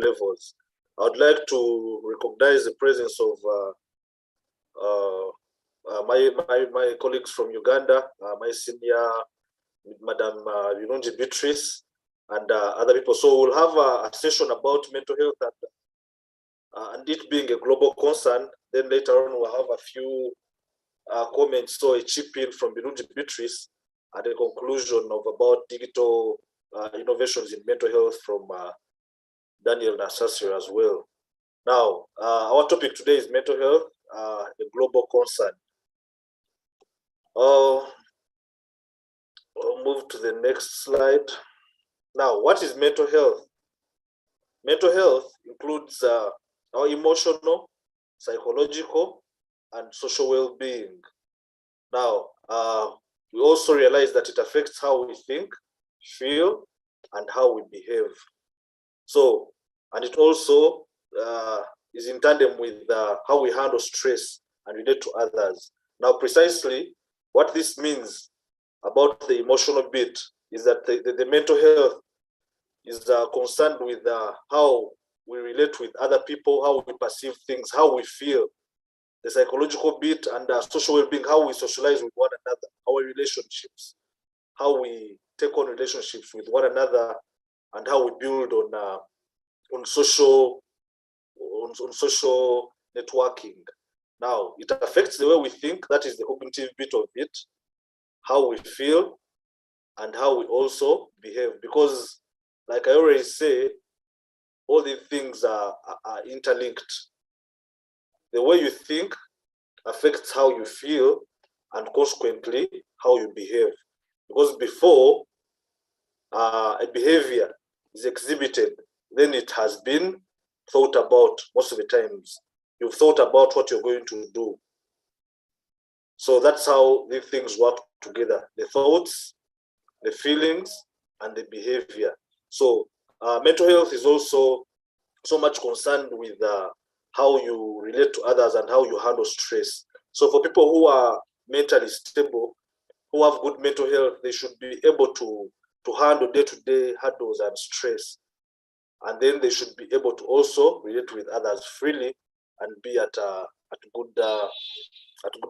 levels. I would like to recognize the presence of my colleagues from Uganda, my senior, Madam Birungi Beatrice, and other people. So we'll have a session about mental health and it being a global concern. Then later on, we'll have a few comments, so a chip in from Birungi Beatrice at the conclusion of about digital innovations in mental health from Daniel Nasasir as well. Now, our topic today is mental health, a global concern. I'll move to the next slide. Now, what is mental health? Mental health includes our emotional, psychological, and social well-being. Now, we also realize that it affects how we think, feel, and how we behave. So, and it also is in tandem with how we handle stress and relate to others. Now, precisely what this means about the emotional bit is that the mental health is concerned with how we relate with other people, how we perceive things, how we feel. The psychological bit and social well-being, how we socialize with one another, our relationships, how we take on relationships with one another, and how we build on social networking. Now, it affects the way we think, that is the cognitive bit of it, how we feel, and how we also behave. Because, like I already say, all these things are interlinked. The way you think affects how you feel and consequently how you behave. Because before a behavior is exhibited, then it has been thought about most of the times. You've thought about what you're going to do. So that's how these things work together. The thoughts, the feelings, and the behavior. So mental health is also so much concerned with how you relate to others and how you handle stress. So for people who are mentally stable, who have good mental health, they should be able to handle day-to-day hurdles and stress. And then they should be able to also relate with others freely and be at a good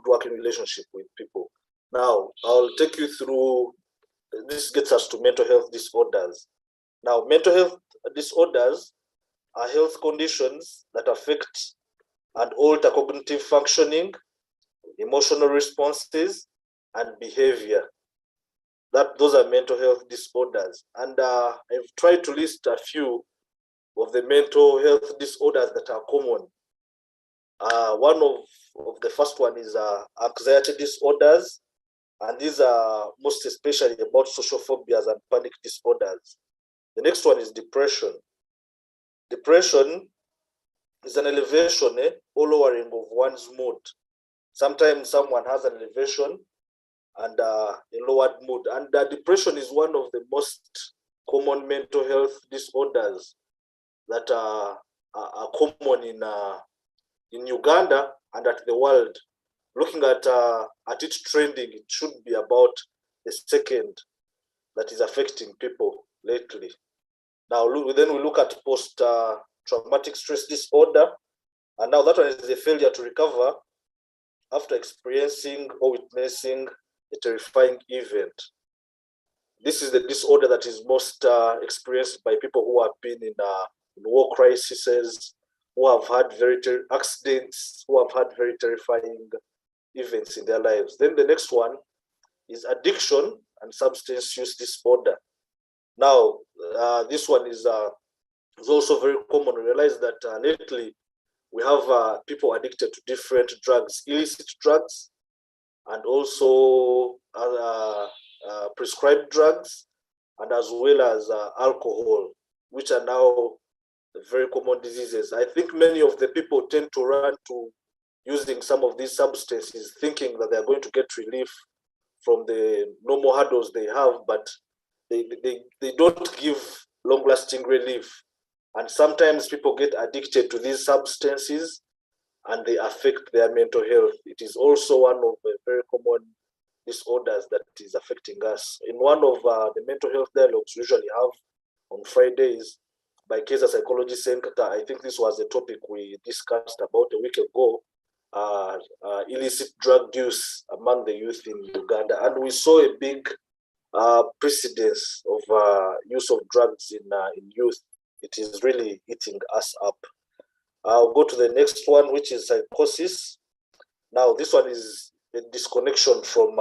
working relationship with people. Now, I'll take you through, this gets us to mental health disorders. Now, mental health disorders are health conditions that affect and alter cognitive functioning, emotional responses, and behavior. Those are mental health disorders. And I've tried to list a few of the mental health disorders that are common. One of the first one is anxiety disorders, and these are most especially about social phobias and panic disorders. The next one is depression. Depression is an elevation or lowering of one's mood. Sometimes someone has an elevation and a lowered mood. And depression is one of the most common mental health disorders that are common in Uganda and at the world. Looking at its trending, it should be about the second that is affecting people lately. Now, then we look at post-traumatic stress disorder, and now that one is a failure to recover after experiencing or witnessing a terrifying event. This is the disorder that is most experienced by people who have been in war crises, who have had accidents, who have had very terrifying events in their lives. Then the next one is addiction and substance use disorder. Now, this one is also very common. We realize that lately we have people addicted to different drugs, illicit drugs, and also prescribed drugs, and as well as alcohol, which are now very common diseases. I think many of the people tend to run to using some of these substances, thinking that they're going to get relief from the normal hurdles they have, but they don't give long-lasting relief. And sometimes people get addicted to these substances and they affect their mental health. It is also one of the very common disorders that is affecting us. In one of the mental health dialogues we usually have on Fridays, by Kaiser Psychology Center. I think this was a topic we discussed about a week ago. Illicit drug use among the youth in Uganda, and we saw a big precedence of use of drugs in youth. It is really eating us up. I'll go to the next one, which is psychosis. Now, this one is a disconnection from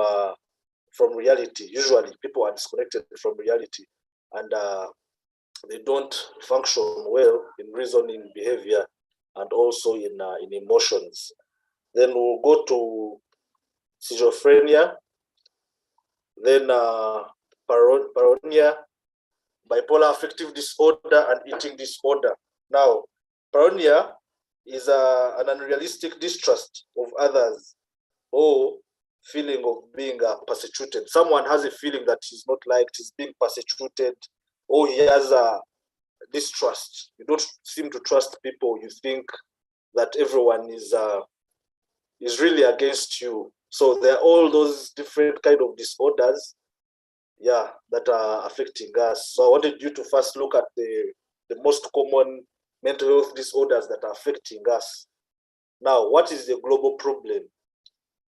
reality. Usually, people are disconnected from reality, and they don't function well in reasoning, behavior, and also in emotions. Then we'll go to schizophrenia, then paranoia, bipolar affective disorder, and eating disorder. Now, paranoia is an unrealistic distrust of others or feeling of being persecuted. Someone has a feeling that he's not liked, he's being persecuted, or he has a distrust. You don't seem to trust people. You think that everyone is really against you. So there are all those different kind of disorders, yeah, that are affecting us. So I wanted you to first look at the most common mental health disorders that are affecting us. Now, what is the global problem?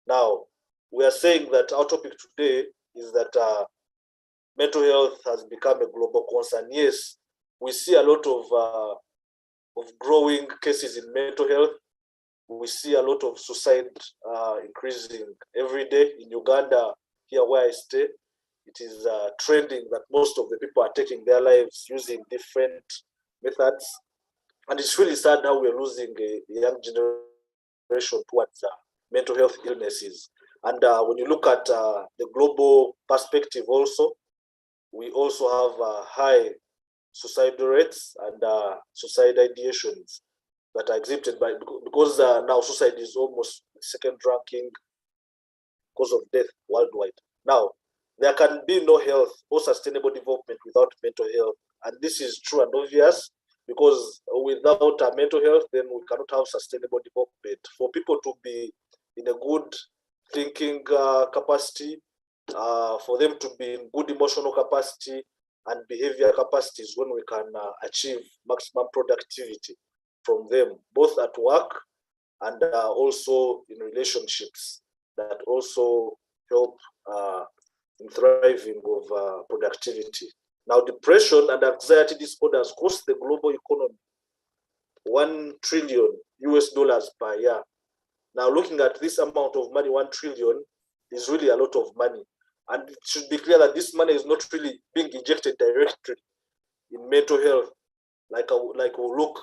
Now, we are saying that our topic today is that mental health has become a global concern. Yes, we see a lot of growing cases in mental health. We see a lot of suicide increasing every day in Uganda. Here where I stay, it is trending that most of the people are taking their lives using different methods. And it's really sad how we're losing a young generation towards mental health illnesses. And when you look at the global perspective also, we also have high suicidal rates and suicide ideations that are exhibited by, because now suicide is almost second ranking cause of death worldwide. Now, there can be no health or sustainable development without mental health. And this is true and obvious, because without mental health, then we cannot have sustainable development. For people to be in a good thinking capacity, for them to be in good emotional capacity and behavior capacities, when we can achieve maximum productivity from them, both at work and also in relationships, that also help in thriving of productivity. Now, depression and anxiety disorders cost the global economy $1 trillion per year. Now, looking at this amount of money, 1 trillion is really a lot of money. And it should be clear that this money is not really being injected directly in mental health, like we'll look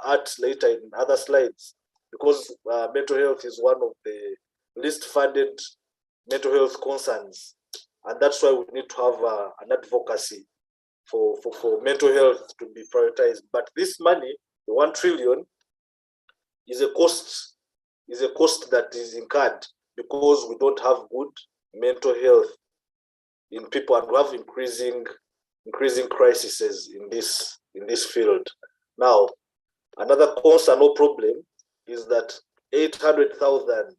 at later in other slides, because mental health is one of the least funded mental health concerns. And that's why we need to have an advocacy for mental health to be prioritized. But this money, the 1 trillion, is a cost that is incurred because we don't have good mental health in people, and we have increasing crises in this field. Now, another concern or problem is that 800,000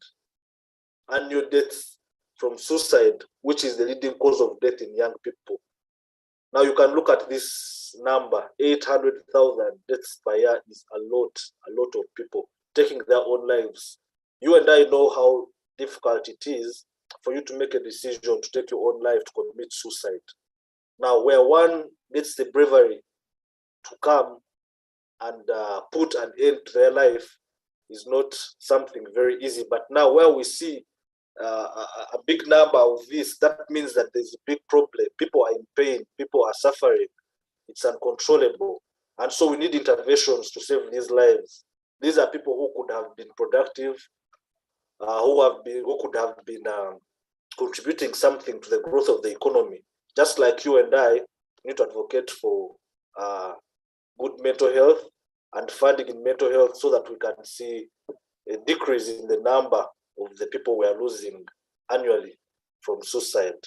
annual deaths from suicide, which is the leading cause of death in young people. Now you can look at this number, 800,000 deaths per year is a lot of people taking their own lives. You and I know how difficult it is for you to make a decision to take your own life, to commit suicide. Now, where one gets the bravery to come and put an end to their life is not something very easy. But now where we see a big number of this, that means that there's a big problem. People are in pain, people are suffering, it's uncontrollable. And so we need interventions to save these lives. These are people who could have been productive, who could have been contributing something to the growth of the economy. Just like you and I need to advocate for good mental health and funding in mental health, so that we can see a decrease in the number of the people we are losing annually from suicide.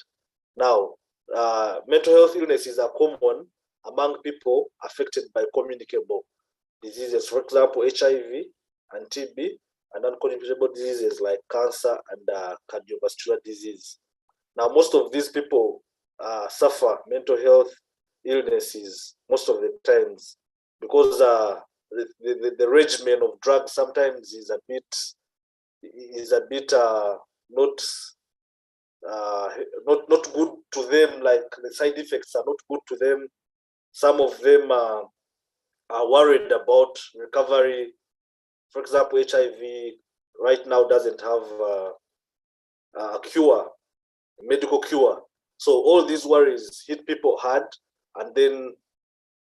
Now, mental health illnesses are common among people affected by communicable diseases, for example, HIV and TB, and uncommunicable diseases like cancer and cardiovascular disease. Now, most of these people suffer mental health illnesses most of the times because the regimen of drugs sometimes is a bit not not good to them. Like the side effects are not good to them. Some of them are worried about recovery. For example, HIV right now doesn't have a cure, a medical cure. So all these worries hit people hard, and then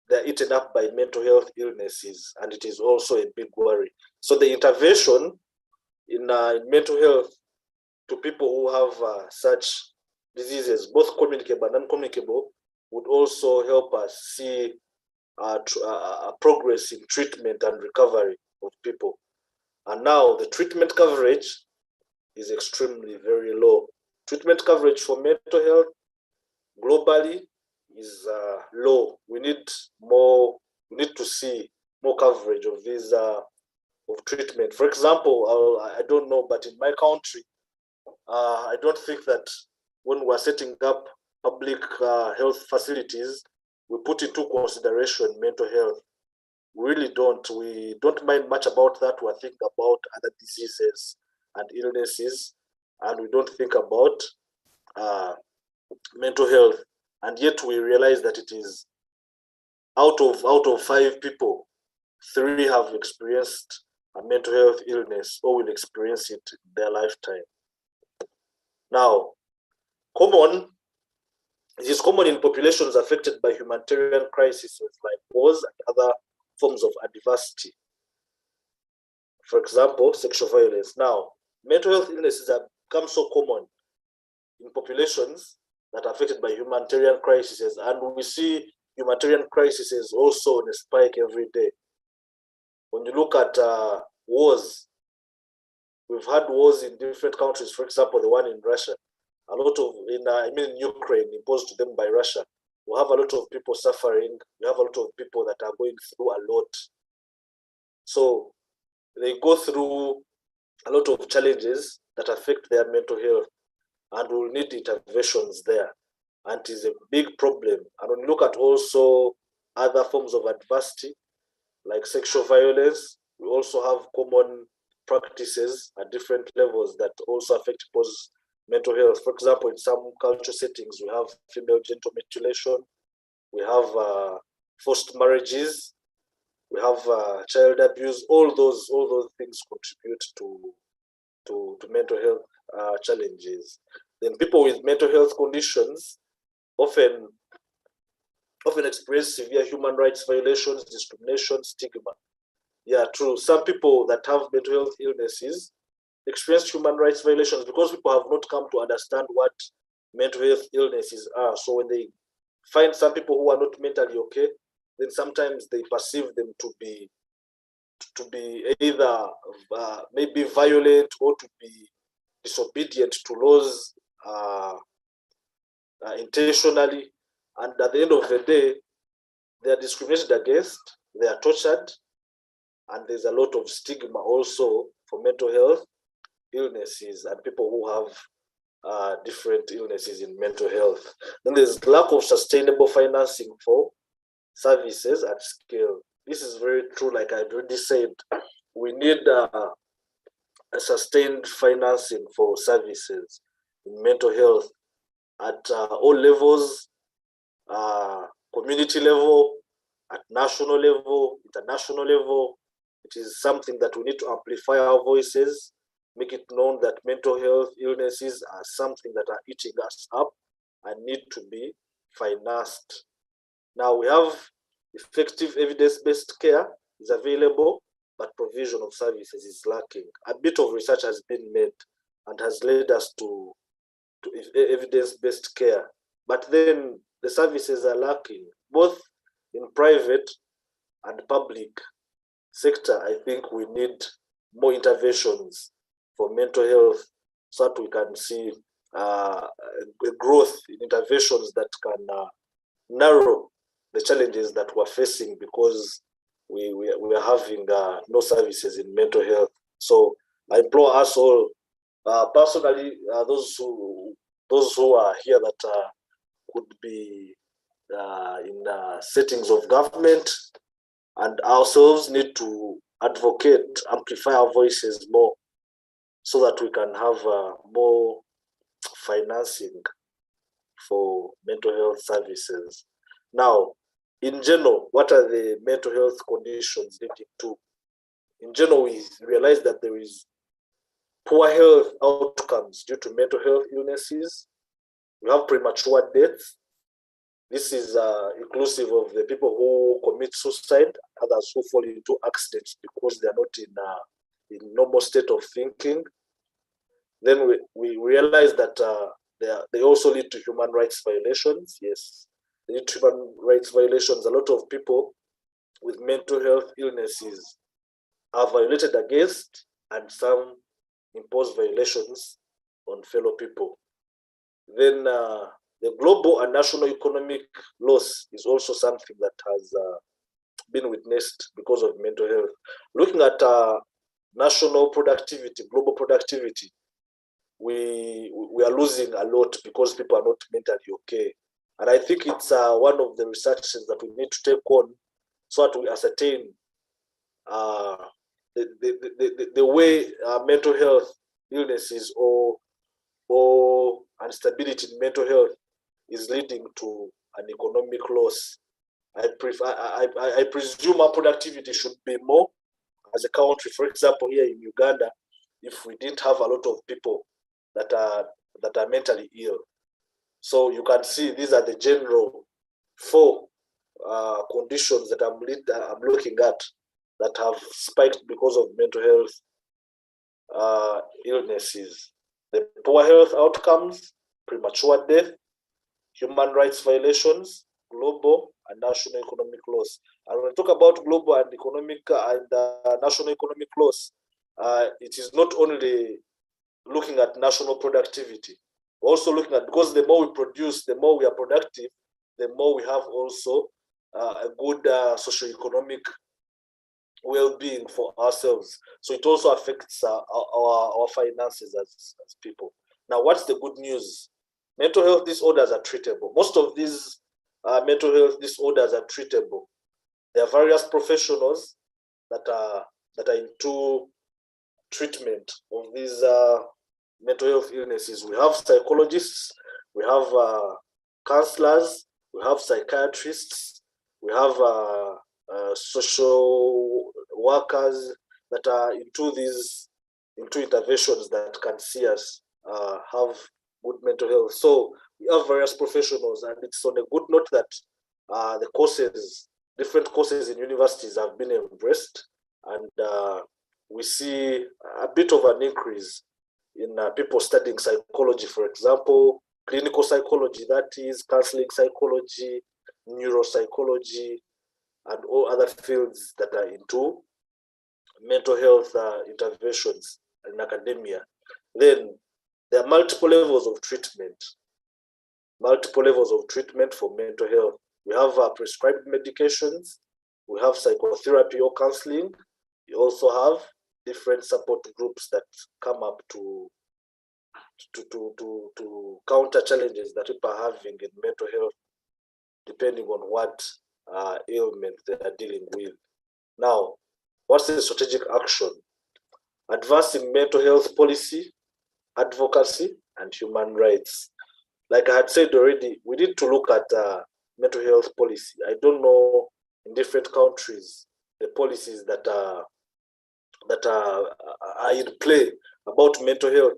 they're eaten up by mental health illnesses, and it is also a big worry. So the intervention in mental health to people who have such diseases, both communicable and non-communicable, would also help us see progress in treatment and recovery of people. And now the treatment coverage is extremely very low. Treatment coverage for mental health globally is low. We need more. We need to see more coverage of these of treatment. For example, I don't know, but in my country, I don't think that when we're setting up public health facilities, we put into consideration mental health. We really don't. We don't mind much about that. We think about other diseases and illnesses, and we don't think about mental health. And yet we realize that it is out of 5 people, 3 have experienced a mental health illness or will experience it in their lifetime. Now, it is common in populations affected by humanitarian crises like wars and other forms of adversity. For example, sexual violence. Now, mental health illnesses have become so common in populations that are affected by humanitarian crises, and we see humanitarian crises also on a spike every day. When you look at wars, we've had wars in different countries. For example, the one in Russia, a lot of in Ukraine, imposed to them by Russia. We have a lot of people suffering. We have a lot of people that are going through a lot. So they go through a lot of challenges that affect their mental health, and will need interventions there. And it is a big problem. And when you look at also other forms of adversity, like sexual violence, we also have common practices at different levels that also affect people's mental health. For example, in some cultural settings, we have female genital mutilation, we have forced marriages, we have child abuse. All those things contribute to mental health challenges. Then people with mental health conditions often experience severe human rights violations, discrimination, stigma. Yeah, true. Some people that have mental health illnesses experience human rights violations because people have not come to understand what mental health illnesses are. So when they find some people who are not mentally okay, then sometimes they perceive them to be either maybe violent or to be disobedient to laws intentionally. And at the end of the day, they are discriminated against, they are tortured, and there's a lot of stigma also for mental health illnesses and people who have different illnesses in mental health. Then there's lack of sustainable financing for services at scale. This is very true. Like I already said, we need a sustained financing for services in mental health at all levels, community level, at national level, international level. It is something that we need to amplify our voices, make it known that mental health illnesses are something that are eating us up and need to be financed. Now we have effective evidence-based care is available, but provision of services is lacking. A bit of research has been made and has led us to evidence-based care, but then the services are lacking, both in private and public sector. I think we need more interventions for mental health so that we can see a growth in interventions that can narrow the challenges that we're facing because we are having no services in mental health. So I implore us all, personally, those who are here that could be in settings of government, and ourselves need to advocate, amplify our voices more, so that we can have more financing for mental health services. Now, in general, what are the mental health conditions leading to? In general, we realize that there is poor health outcomes due to mental health illnesses. We have premature death. This is inclusive of the people who commit suicide, others who fall into accidents because they are not in normal state of thinking. Then we realize that they also lead to human rights violations. Yes, they lead to human rights violations. A lot of people with mental health illnesses are violated against, and some impose violations on fellow people. Then the global and national economic loss is also something that has been witnessed because of mental health. Looking at national productivity, global productivity, we are losing a lot because people are not mentally okay. And I think it's one of the researches that we need to take on, so that we ascertain the way mental health illnesses or instability in mental health is leading to an economic loss. I presume our productivity should be more as a country. For example, here in Uganda, if we didn't have a lot of people that are mentally ill, so you can see these are the general 4 conditions that I'm looking at that have spiked because of mental health illnesses. The poor health outcomes, premature death, human rights violations, global and national economic loss. And when we talk about global and economic and national economic loss, it is not only looking at national productivity, we're also looking at, because the more we produce, the more we are productive, the more we have also a good socioeconomic well-being for ourselves. So it also affects our finances as people. Now, what's the good news? Mental health disorders are treatable. Most of these mental health disorders are treatable. There are various professionals that are into treatment of these mental health illnesses. We have psychologists, we have counselors, we have psychiatrists, we have social workers that are into interventions that can see us have good mental health. So we have various professionals, and it's on a good note that the courses, different courses in universities have been embraced, and we see a bit of an increase in people studying psychology, for example, clinical psychology, that is, counseling psychology, neuropsychology, and all other fields that are into mental health interventions in academia. Then there are multiple levels of treatment for mental health. We have prescribed medications, we have psychotherapy or counseling. We also have different support groups that come up to counter challenges that people are having in mental health, depending on what ailment they are dealing with. Now, what's the strategic action? Advancing mental health policy, advocacy, and human rights. Like I had said already, we need to look at mental health policy. I don't know in different countries the policies that are in play about mental health,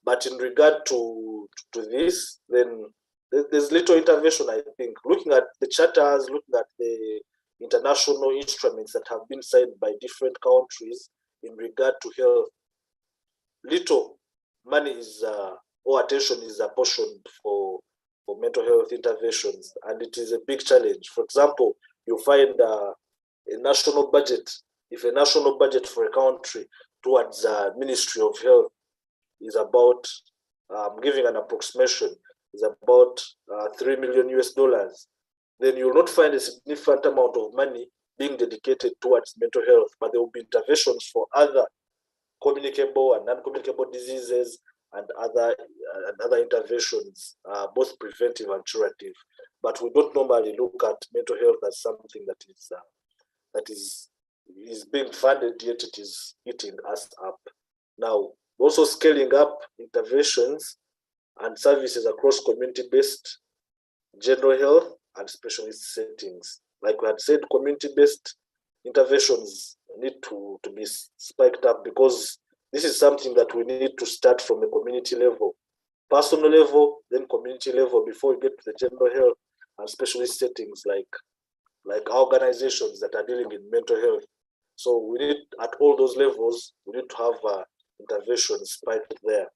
but in regard to this, then there's little intervention. I think looking at the charters, looking at the international instruments that have been signed by different countries in regard to health, little money is or attention is apportioned for mental health interventions, and it is a big challenge. For example, you find a national budget. If a national budget for a country towards Ministry of Health is about, giving an approximation, is about $3 million US, then you will not find a significant amount of money being dedicated towards mental health, but there will be interventions for other communicable and non-communicable diseases and other interventions, both preventive and curative. But we don't normally look at mental health as something that is that is being funded, yet it is eating us up. Now, also scaling up interventions and services across community-based, general health, and specialist settings. Like we had said, community-based interventions need to be spiked up, because this is something that we need to start from a community level, personal level, then community level, before we get to the general health and specialist settings like organizations that are dealing in mental health. So we need, at all those levels, we need to have interventions spiked there.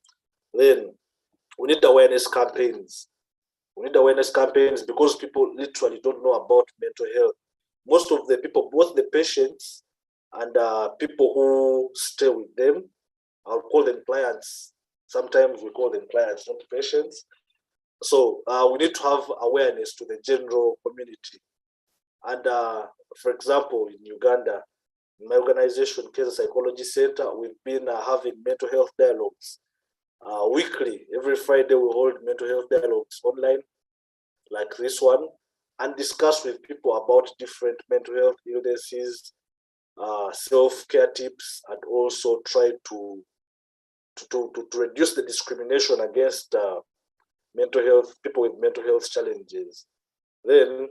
Then we need awareness campaigns. We need awareness campaigns because people literally don't know about mental health. Most of the people, both the patients and people who stay with them, I'll call them clients. Sometimes we call them clients, not patients. So we need to have awareness to the general community. And for example, in Uganda, in my organization, Cancer Psychology Center, we've been having mental health dialogues weekly. Every Friday, we hold mental health dialogues online, like this one, and discuss with people about different mental health illnesses, self-care tips, and also try to reduce the discrimination against mental health, people with mental health challenges. Then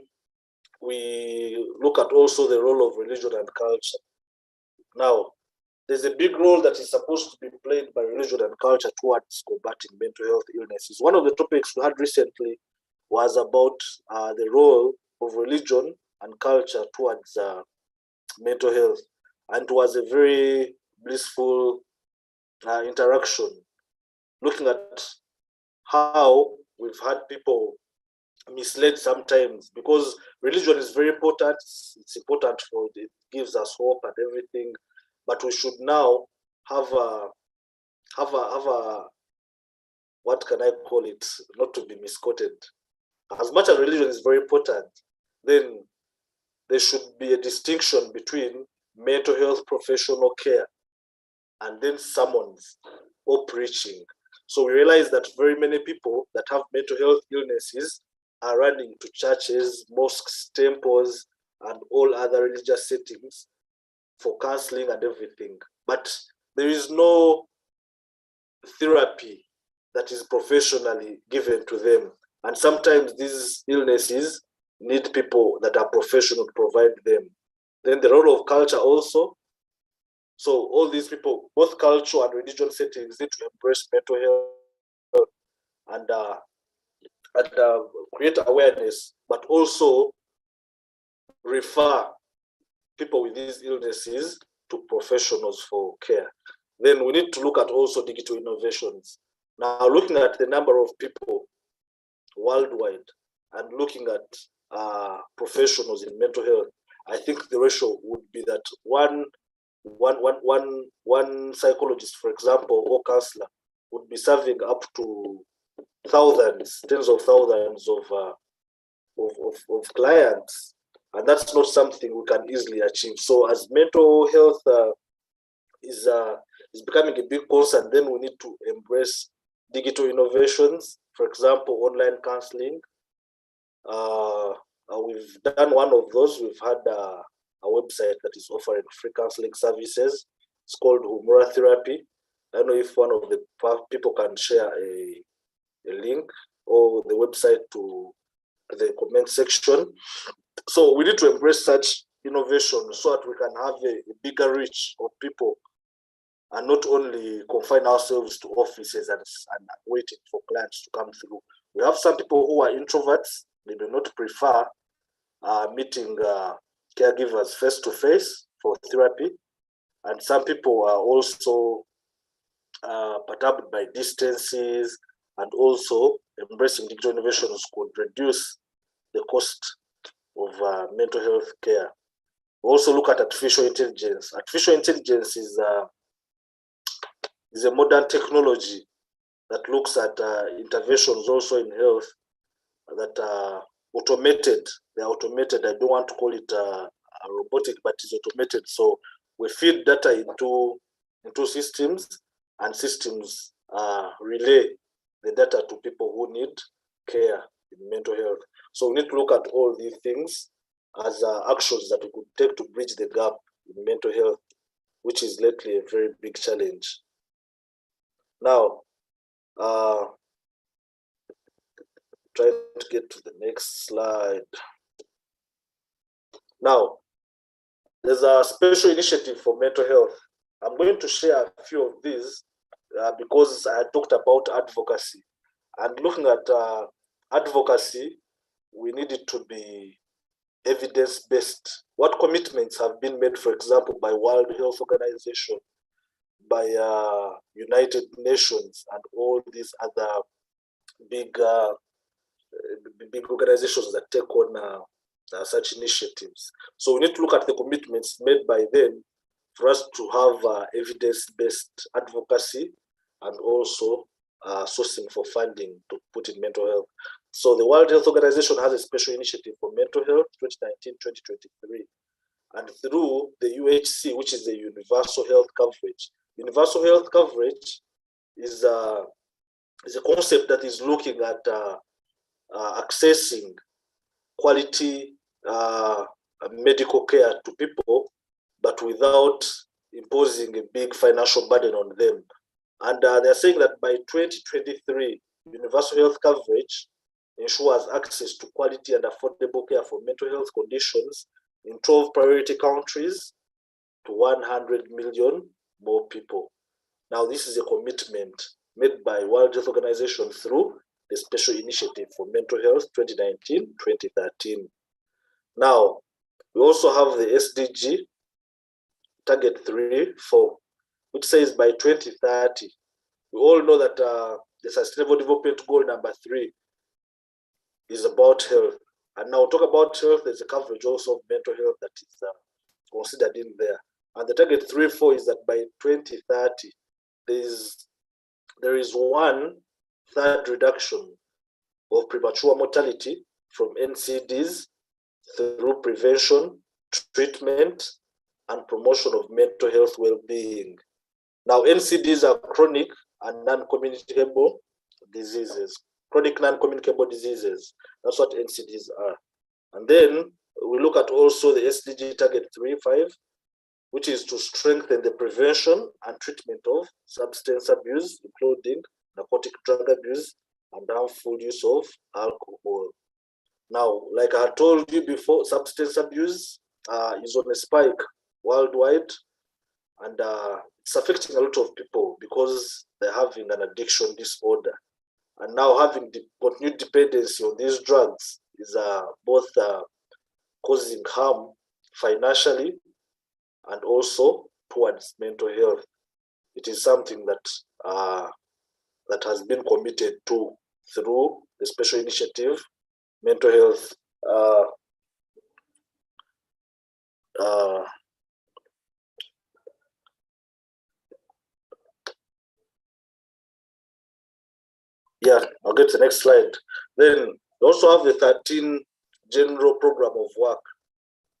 we look at also the role of religion and culture. Now, there's a big role that is supposed to be played by religion and culture towards combating mental health illnesses. One of the topics we had recently was about the role of religion and culture towards mental health. And it was a very blissful interaction, looking at how we've had people misled sometimes, because religion is very important. It's important for it gives us hope and everything, but we should now have a what can I call it, not to be misquoted. As much as religion is very important, then there should be a distinction between mental health professional care and then sermons or preaching. So we realize that very many people that have mental health illnesses are running to churches, mosques, temples, and all other religious settings for counseling and everything. But there is no therapy that is professionally given to them. And sometimes these illnesses need people that are professional to provide them. Then the role of culture also. So all these people, both culture and religion settings, need to embrace mental health and create awareness, but also refer people with these illnesses to professionals for care. Then we need to look at also digital innovations. Now, looking at the number of people worldwide and looking at professionals in mental health, I think the ratio would be that one psychologist, for example, or counselor would be serving up to thousands, tens of thousands of clients, and that's not something we can easily achieve. So, as mental health is becoming a big concern, then we need to embrace digital innovations. For example, online counseling. We've done one of those. We've had a website that is offering free counseling services. It's called Humura Therapy. I don't know if one of the people can share a link or the website to the comment section. So we need to embrace such innovation so that we can have a bigger reach of people and not only confine ourselves to offices and waiting for clients to come through. We have some people who are introverts. They do not prefer meeting caregivers face-to-face for therapy. And some people are also perturbed by distances, and also embracing digital innovations could reduce the cost of mental health care. We also look at artificial intelligence. Artificial intelligence is a modern technology that looks at interventions also in health that are automated. They're automated. I don't want to call it robotic, but it's automated. So we feed data into systems, and systems relay the data to people who need care in mental health. So we need to look at all these things as actions that we could take to bridge the gap in mental health, which is lately a very big challenge. Now, trying to get to the next slide. Now, there's a special initiative for mental health. I'm going to share a few of these because I talked about advocacy. And looking at advocacy, we need it to be evidence-based. What commitments have been made, for example, by World Health Organization, by United Nations, and all these other big organizations that take on such initiatives. So we need to look at the commitments made by them for us to have evidence-based advocacy and also sourcing for funding to put in mental health. So the World Health Organization has a special initiative for mental health 2019-2023. And through the UHC, which is the universal health coverage. Universal health coverage is a concept that is looking at accessing quality medical care to people, but without imposing a big financial burden on them. And they're saying that by 2023, universal health coverage ensures access to quality and affordable care for mental health conditions in 12 priority countries to 100 million more people. Now, this is a commitment made by World Health Organization through the Special Initiative for Mental Health 2019-2013. Now, we also have the SDG Target 3.4, which says by 2030, we all know that the Sustainable Development Goal number 3 is about health. And now talk about health, there's a coverage also of mental health that is considered in there. And the target 3.4 is that by 2030, there is 1/3 reduction of premature mortality from NCDs through prevention, treatment, and promotion of mental health well-being. Now, NCDs are chronic and non-communicable diseases. Chronic non-communicable diseases. That's what NCDs are. And then we look at also the SDG Target 3.5, which is to strengthen the prevention and treatment of substance abuse, including narcotic drug abuse and harmful use of alcohol. Now, like I told you before, substance abuse is on a spike worldwide, and it's affecting a lot of people because they're having an addiction disorder. And now having continued dependency on these drugs is both causing harm financially and also towards mental health. It is something that that has been committed to through the special initiative, mental health. Yeah, I'll get to the next slide. Then we also have the 13 General Program of Work,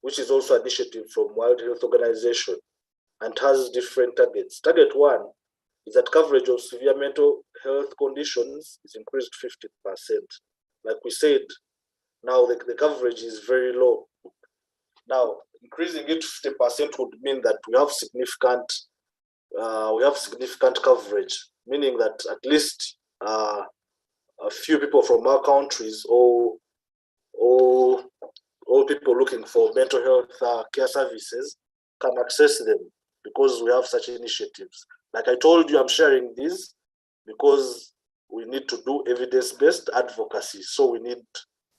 which is also an initiative from World Health Organization and has different targets. Target 1 is that coverage of severe mental health conditions is increased 50%. Like we said, now the coverage is very low. Now, increasing it 50% would mean that we have significant coverage, meaning that at least a few people from our countries or people looking for mental health care services can access them because we have such initiatives. Like I told you, I'm sharing this because we need to do evidence-based advocacy. So we need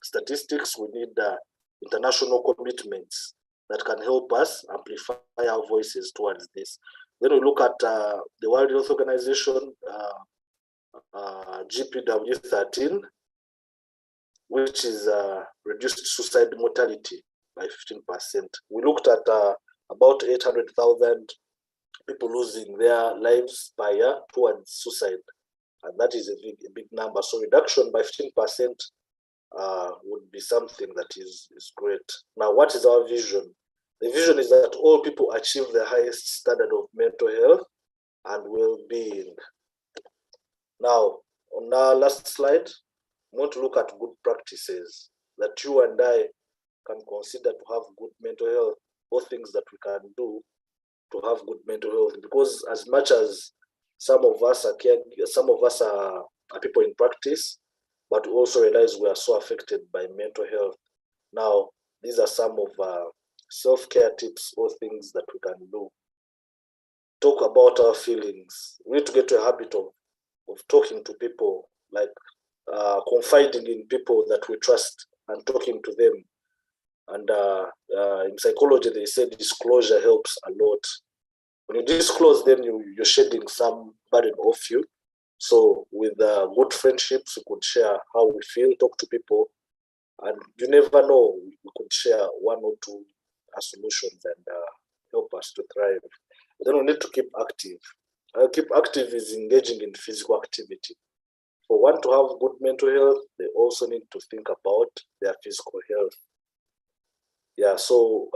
statistics, we need international commitments that can help us amplify our voices towards this. Then we look at the World Health Organization GPW 13, which is reduced suicide mortality by 15%. We looked at about 800,000 people losing their lives per year towards suicide, and that is a big number. So reduction by 15% would be something that is great. Now, what is our vision? The vision is that all people achieve the highest standard of mental health and well-being. Now, on our last slide, I want to look at good practices that you and I can consider to have good mental health, or things that we can do to have good mental health. Because as much as some of us are people in practice, but we also realize we are so affected by mental health. Now, these are some of self-care tips or things that we can do. Talk about our feelings. We need to get to a habit of talking to people, like confiding in people that we trust and talking to them. And in psychology, they say disclosure helps a lot. When you disclose, then you're shedding some burden off you. So with good friendships, we could share how we feel, talk to people, and you never know, we could share one or two solutions and help us to thrive. But then we need to keep active. Keep active is engaging in physical activity. For one to have good mental health, they also need to think about their physical health. Yeah, so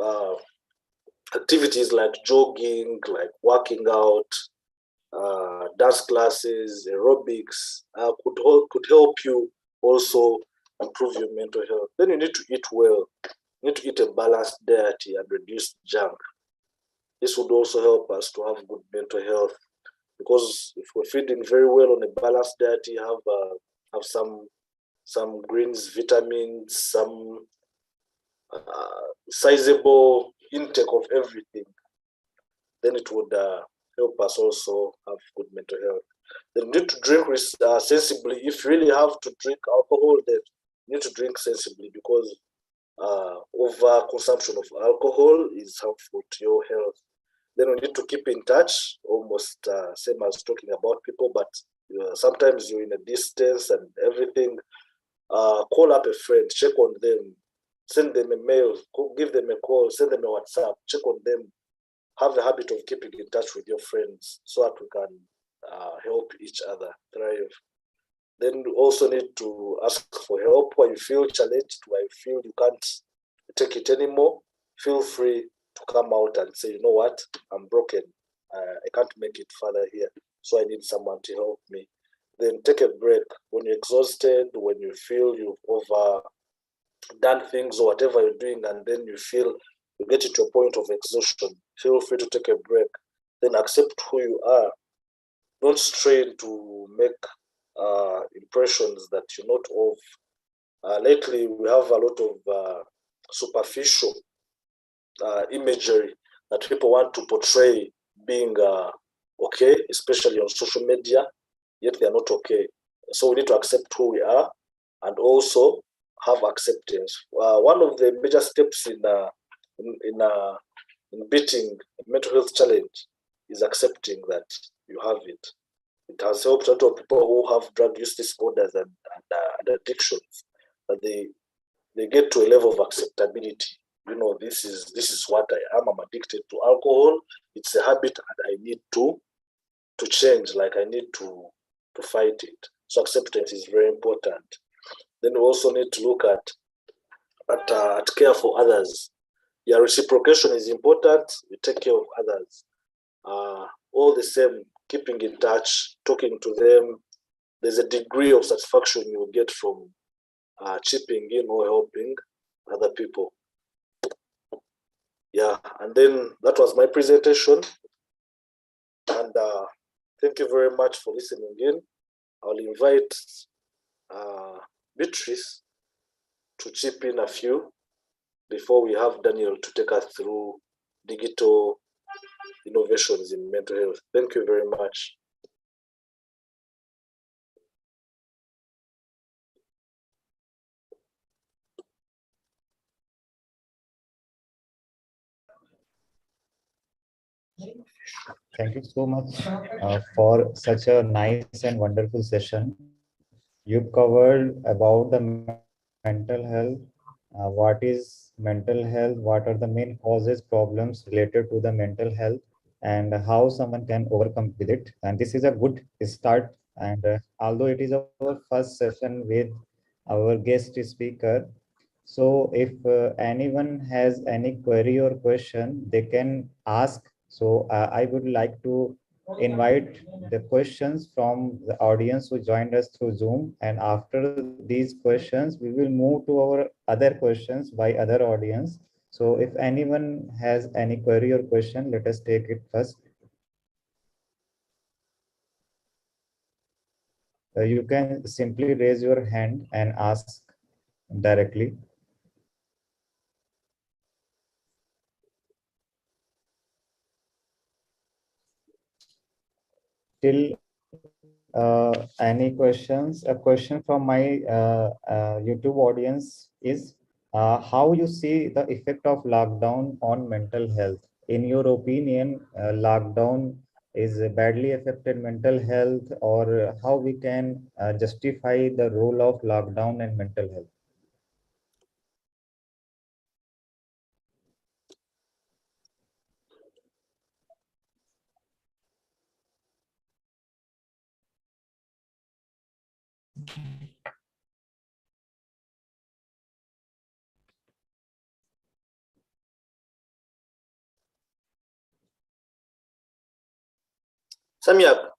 activities like jogging, like working out, dance classes, aerobics could help you also improve your mental health. Then you need to eat well. You need to eat a balanced diet and reduce junk. This would also help us to have good mental health, because if we're feeding very well on a balanced diet, you have some greens, vitamins, some sizable intake of everything, then it would help us also have good mental health. Then you need to drink sensibly. If you really have to drink alcohol, then you need to drink sensibly, because over consumption of alcohol is harmful to your health. Then we need to keep in touch, almost same as talking about people, but sometimes you're in a distance and everything. Call up a friend, check on them, send them a mail, give them a call, send them a WhatsApp, check on them. Have a habit of keeping in touch with your friends so that we can help each other thrive. Then you also need to ask for help when you feel challenged, when you feel you can't take it anymore. Feel free to come out and say, you know what, I'm broken. I can't make it further here, so I need someone to help me. Then take a break. When you're exhausted, when you feel you've overdone things or whatever you're doing, and then you feel you get into a point of exhaustion, feel free to take a break. Then accept who you are. Don't strain to make impressions that you're not of. Lately, we have a lot of superficial imagery that people want to portray being okay, especially on social media, yet they are not okay. So we need to accept who we are and also have acceptance. One of the major steps in beating a mental health challenge is accepting that you have it. It has helped a lot of people who have drug use disorders and addictions, that they get to a level of acceptability. You know, this is what I am. I'm addicted to alcohol. It's a habit, and I need to change. Like, I need to fight it. So acceptance is very important. Then we also need to look at care for others. Yeah, reciprocation is important. You take care of others. All the same, keeping in touch, talking to them. There's a degree of satisfaction you get from chipping in or helping other people. Yeah, and then that was my presentation. And thank you very much for listening in. I'll invite Beatrice to chip in a few before we have Daniel to take us through digital innovations in mental health. Thank you very much. Thank you so much for such a nice and wonderful session. You covered about the mental health, what is mental health, what are the main causes, problems related to the mental health, and how someone can overcome with it. And this is a good start. And although it is our first session with our guest speaker, so if anyone has any query or question, they can ask. So I would like to invite the questions from the audience who joined us through Zoom. And after these questions, we will move to our other questions by other audience. So if anyone has any query or question, let us take it first. You can simply raise your hand and ask directly. Till any questions? A question from my YouTube audience is how you see the effect of lockdown on mental health. In your opinion, lockdown is badly affected mental health, or how we can justify the role of lockdown and mental health? Samia,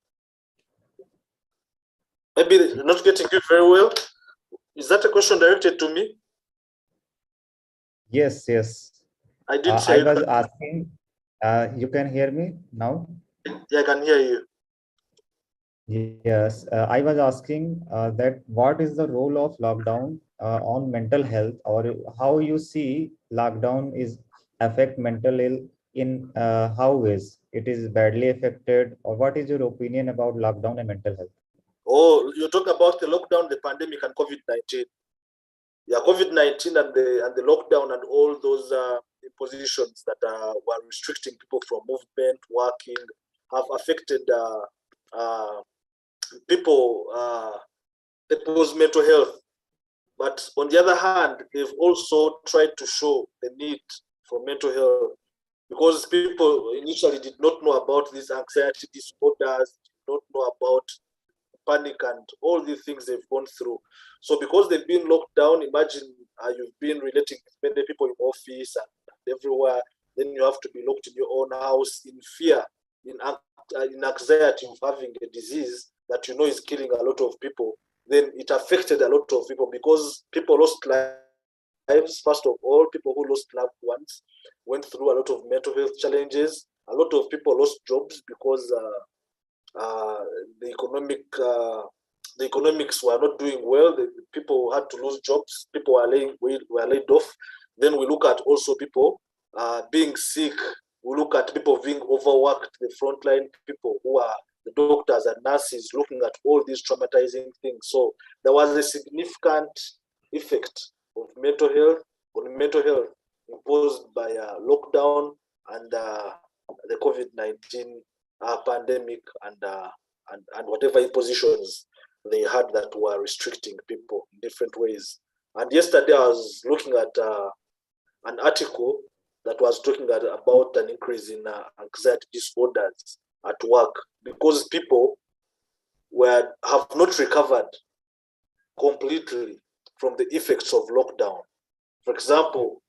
maybe not getting you very well. Is that a question directed to me? Yes, yes. I didn't I hear was you. asking, you can hear me now? Yeah, I can hear you. Yes, I was asking that what is the role of lockdown on mental health, or how you see lockdown is affect mental health in how ways it is badly affected, or what is your opinion about lockdown and mental health? Oh, you're talking about the lockdown, the pandemic, and COVID-19. Yeah, COVID-19 and the lockdown and all those impositions that were restricting people from movement, working, have affected people, people's mental health. But on the other hand, they've also tried to show the need for mental health because people initially did not know about these anxiety disorders, did not know about panic and all these things they've gone through. So because they've been locked down, imagine you've been relating with many people in office and everywhere, then you have to be locked in your own house in fear, in anxiety of having a disease that you know is killing a lot of people. Then it affected a lot of people because people lost lives. First of all, people who lost loved ones went through a lot of mental health challenges. A lot of people lost jobs because uh, the the economics were not doing well. The people had to lose jobs. People were laid off. Then we look at also people being sick. We look at people being overworked. The frontline people who are the doctors and nurses looking at all these traumatizing things. So there was a significant effect of mental health on mental health imposed by lockdown and the COVID-19 pandemic and whatever impositions they had that were restricting people in different ways. And yesterday I was looking at an article that was talking about an increase in anxiety disorders at work because people have not recovered completely from the effects of lockdown. For example,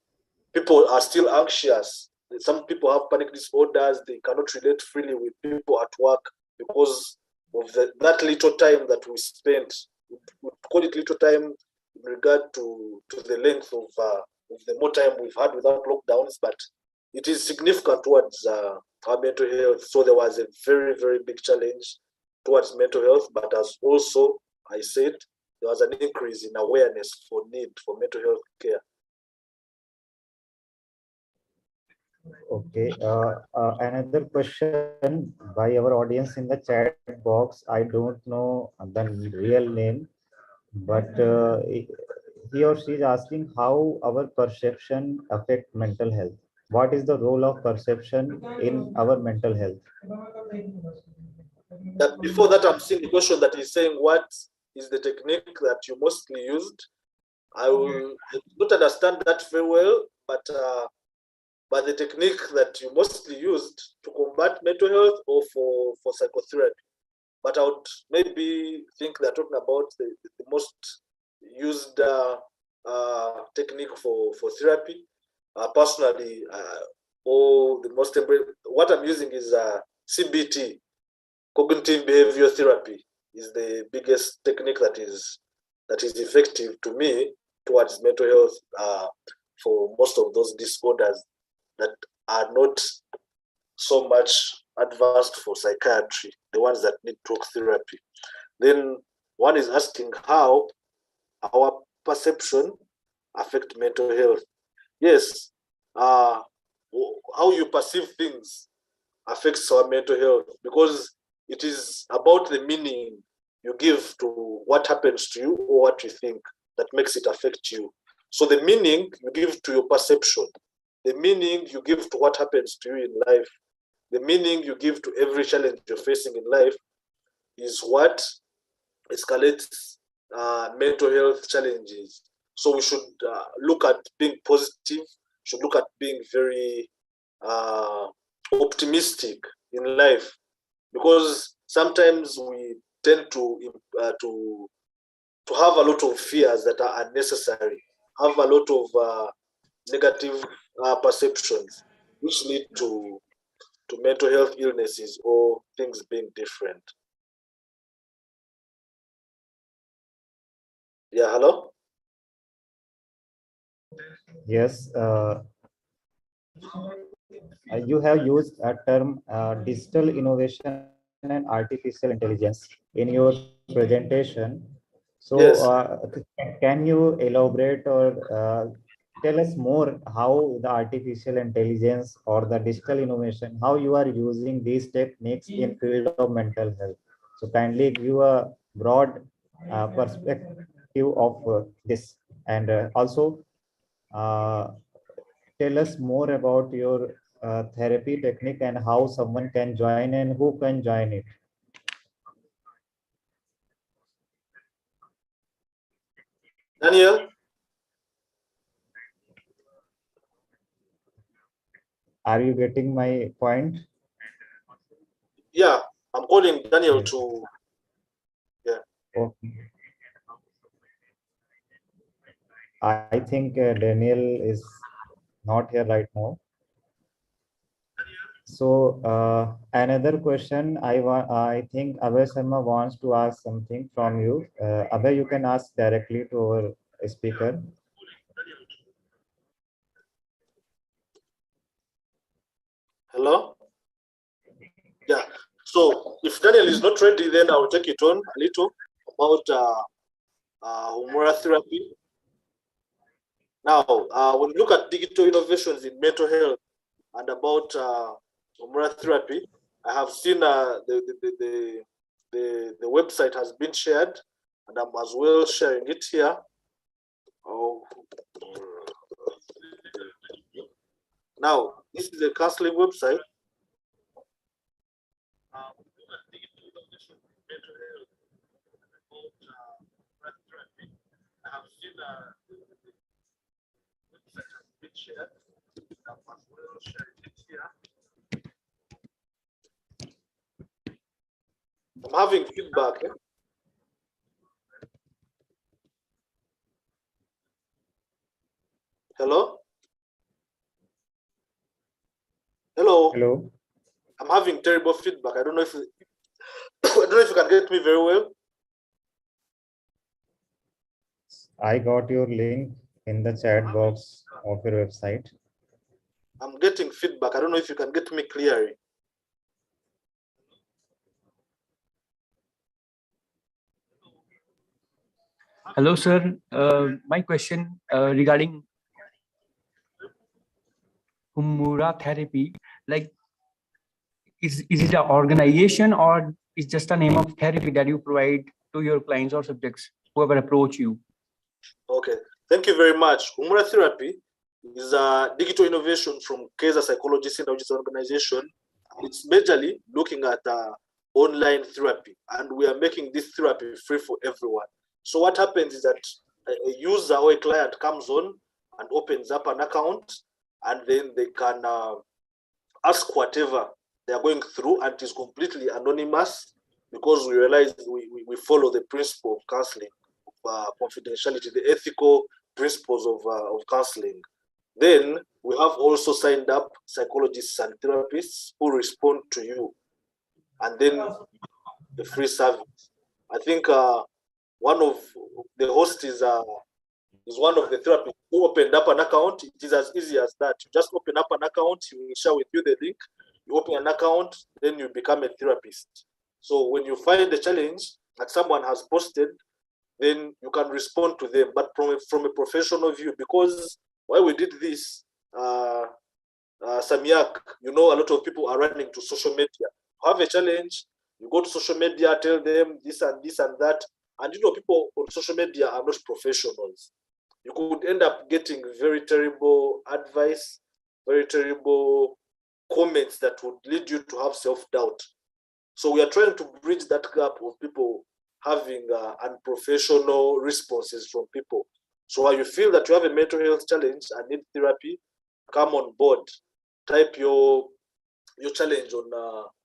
people are still anxious. Some people have panic disorders. They cannot relate freely with people at work because of that little time that we spent. We call it little time in regard to the length of the more time we've had without lockdowns, but it is significant towards our mental health. So there was a very, very big challenge towards mental health, but as also I said, there was an increase in awareness for need for mental health care. Okay. Another question by our audience in the chat box. I don't know the real name, but he or she is asking how our perception affect mental health. What is the role of perception in our mental health? Before that, I'm seeing the question that is saying, what is the technique that you mostly used? I don't understand that very well, but the technique that you mostly used to combat mental health or for psychotherapy. But I would maybe think they're talking about the most used technique for therapy. Personally, or the most what I'm using is CBT, cognitive behavior therapy is the biggest technique that is effective to me towards mental health for most of those disorders that are not so much advanced for psychiatry, the ones that need talk therapy. Then one is asking how our perception affect mental health. Yes, how you perceive things affects our mental health, because it is about the meaning you give to what happens to you or what you think that makes it affect you. So the meaning you give to your perception, the meaning you give to what happens to you in life, the meaning you give to every challenge you're facing in life is what escalates mental health challenges. So we should look at being positive, should look at being very optimistic in life, because sometimes we tend to have a lot of fears that are unnecessary, have a lot of negative perceptions, which lead to mental health illnesses or things being different. Yeah, hello? Yes, you have used a term digital innovation and artificial intelligence in your presentation. So, Yes. can you elaborate or tell us more how the artificial intelligence or the digital innovation, how you are using these techniques in field of mental health? So, kindly give a broad perspective of this, and also tell us more about your therapy technique and how someone can join and who can join it. Daniel? Are you getting my point? Yeah, I'm calling Daniel Yes. to, yeah. Okay. I think Daniel is not here right now. So another question I think Abhay Sharma wants to ask something from you. Abhay, you can ask directly to our speaker. Hello? Yeah. So if Daniel is not ready, then I'll take it on a little about humora therapy. Now, when we look at digital innovations in mental health and about humora therapy, I have seen the website has been shared, and I'm as well sharing it here. Oh. Now, this is a counseling website. I have seen the website has been shared. I'm as well sharing it here. I'm having feedback. Hello? Hello? Hello. I'm having terrible feedback. I don't know if I don't know if you can get me very well. I got your link in the chat box of your website. I'm getting feedback. I don't know if you can get me clearly. Hello, sir. My question regarding humura therapy, like, is it an organization or is just a name of therapy that you provide to your clients or subjects, whoever approach you? Okay, thank you very much. Humora therapy is a digital innovation from Kaiser Psychologists, which is an organization. It's majorly looking at online therapy, and we are making this therapy free for everyone. So what happens is that a user or a client comes on and opens up an account, and then they can ask whatever they are going through, and it is completely anonymous, because we realize we follow the principle of counseling, confidentiality, the ethical principles of counseling. Then we have also signed up psychologists and therapists who respond to you. and then the free service. I think one of the hosts is one of the therapists who opened up an account. It is as easy as that. You just open up an account, he will share with you the link, you open an account, then you become a therapist. So when you find a challenge that someone has posted, then you can respond to them, but from a professional view, because why we did this, Samiak, you know, a lot of people are running to social media. Have a challenge, you go to social media, tell them this and this and that, and you know, people on social media are not professionals. You could end up getting very terrible advice, very terrible comments that would lead you to have self-doubt. So we are trying to bridge that gap of people having unprofessional responses from people. So while you feel that you have a mental health challenge and need therapy, come on board. Type your challenge on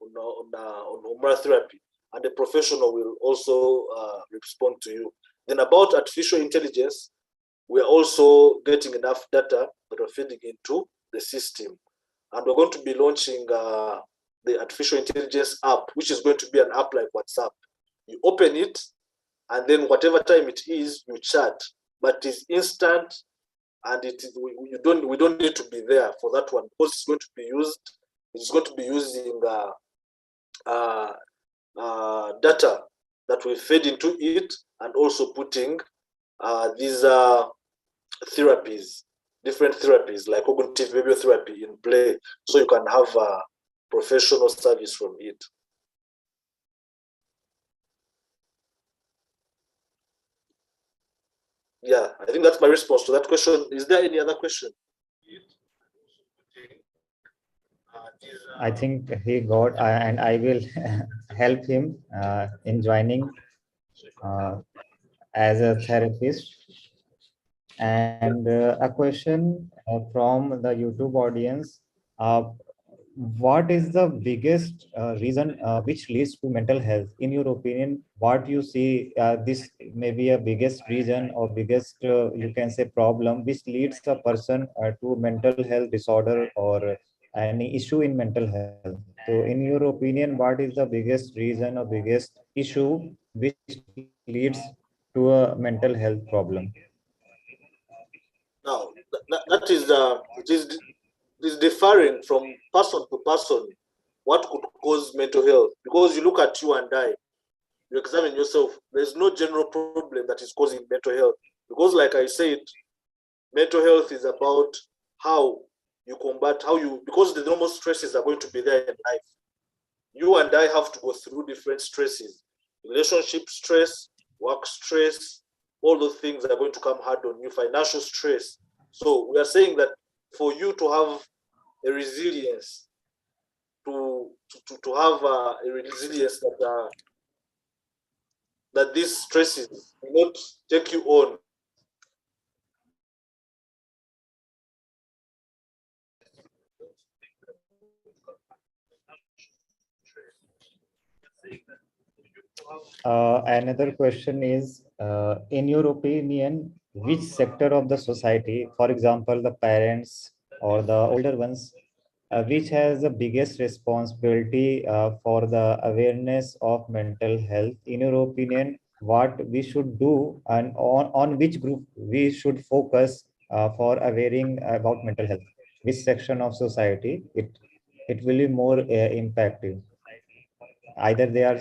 Humra therapy, and the professional will also respond to you. Then about artificial intelligence, we are also getting enough data that are feeding into the system, and we're going to be launching the artificial intelligence app, which is going to be an app like WhatsApp. You open it, and then whatever time it is, you chat, but it's instant, and we don't need to be there for that one, because it's going to be used. It's going to be using data that we fed into it, and also putting these therapies, different therapies like cognitive behavioral therapy in play, so you can have a professional service from it. Yeah, I think that's my response to that question. Is there any other question? I think he got, and I will help him in joining as a therapist. And a question from the YouTube audience. What is the biggest reason which leads to mental health? In your opinion, what you see this may be a biggest reason or biggest, you can say, problem which leads a person to mental health disorder or any issue in mental health. So in your opinion, what is the biggest reason or biggest issue which leads to a mental health problem? Now, that is it is differing from person to person what could cause mental health, because you look at you and I, you examine yourself. There's no general problem that is causing mental health, because like I said, mental health is about how you combat, because the normal stresses are going to be there in life. You and I have to go through different stresses: relationship stress, work stress, all those things are going to come hard on you, financial stress. So we are saying that for you to have a resilience, to have a resilience that these stresses will not take you on. Another question is, in your opinion, which sector of the society, for example, the parents or the older ones, which has the biggest responsibility for the awareness of mental health? In your opinion, what we should do, and on which group we should focus for awareing about mental health? Which section of society it will be more impactful? Either they are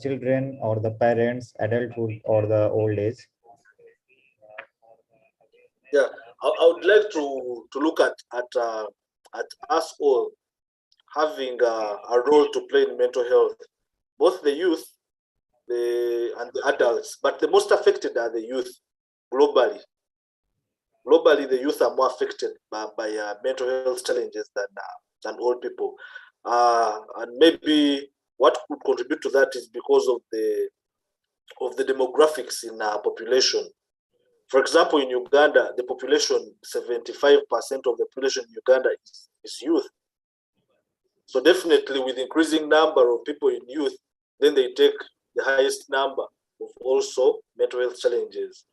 children or the parents, adulthood or the old age. Yeah, I would like to look at us all having a role to play in mental health, both the youth and the adults, but the most affected are the youth globally. Globally, the youth are more affected by mental health challenges than old people. And maybe what could contribute to that is because of the demographics in our population. For example, in Uganda, the population, 75% of the population in Uganda is youth. So definitely with increasing number of people in youth, then they take the highest number of also mental health challenges.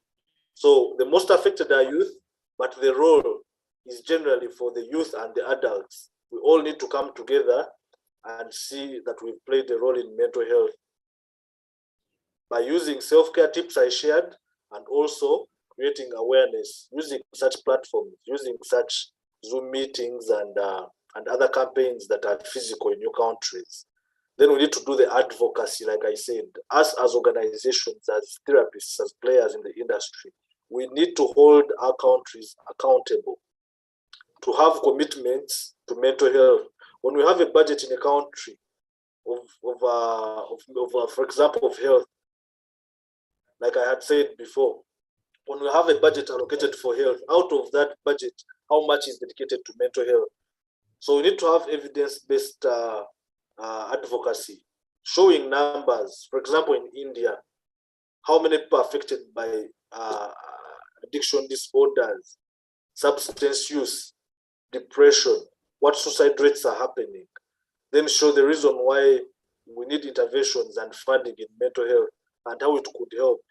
So the most affected are youth, but the role is generally for the youth and the adults. We all need to come together and see that we've played a role in mental health by using self-care tips I shared, and also creating awareness, using such platforms, using such Zoom meetings and other campaigns that are physical in your countries. Then we need to do the advocacy, like I said, us as organizations, as therapists, as players in the industry. We need to hold our countries accountable to have commitments to mental health. When we have a budget in a country for example, of health, like I had said before, when we have a budget allocated for health, out of that budget, how much is dedicated to mental health? So we need to have evidence-based advocacy, showing numbers. For example, in India, how many people are affected by addiction disorders, substance use, depression, what suicide rates are happening. Then show the reason why we need interventions and funding in mental health and how it could help.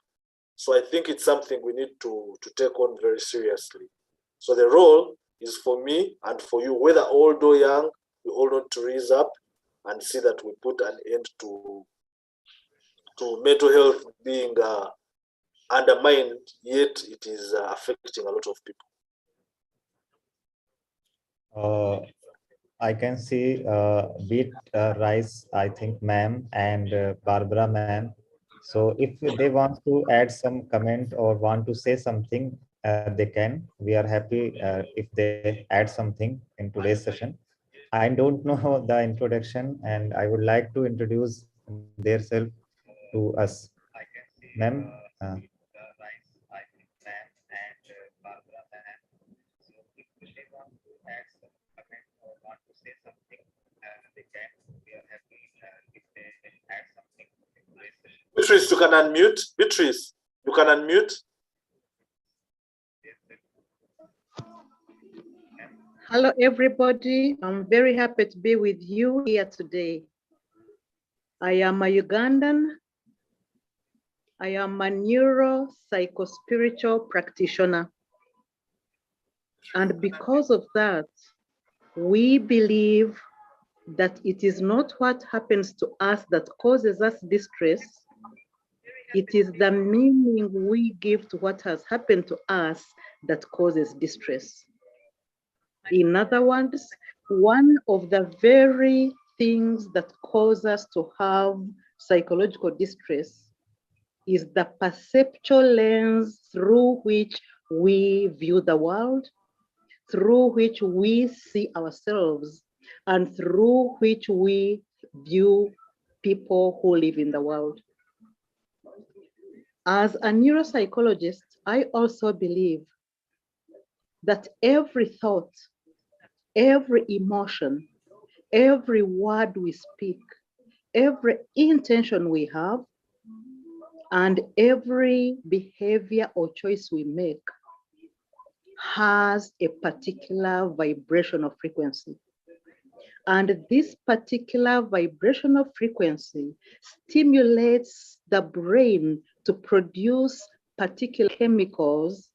So I think it's something we need to take on very seriously. So the role is for me and for you, whether old or young, we all need to raise up and see that we put an end to mental health being undermined, yet it is affecting a lot of people. I can see Beat Rice, I think, ma'am, and Barbara, ma'am. So if they want to add some comment or want to say something, they can. We are happy if they add something in today's session. I don't know the introduction, and I would like to introduce their self to us. Ma'am. Beatrice, you can unmute. Beatrice, you can unmute. Hello, everybody. I'm very happy to be with you here today. I am a Ugandan. I am a neuropsychospiritual practitioner. And because of that, we believe that it is not what happens to us that causes us distress. It is the meaning we give to what has happened to us that causes distress. In other words, one of the very things that cause us to have psychological distress is the perceptual lens through which we view the world, through which we see ourselves, and through which we view people who live in the world. As a neuropsychologist, I also believe that every thought, every emotion, every word we speak, every intention we have, and every behavior or choice we make has a particular vibrational frequency. And this particular vibrational frequency stimulates the brain to produce particular chemicals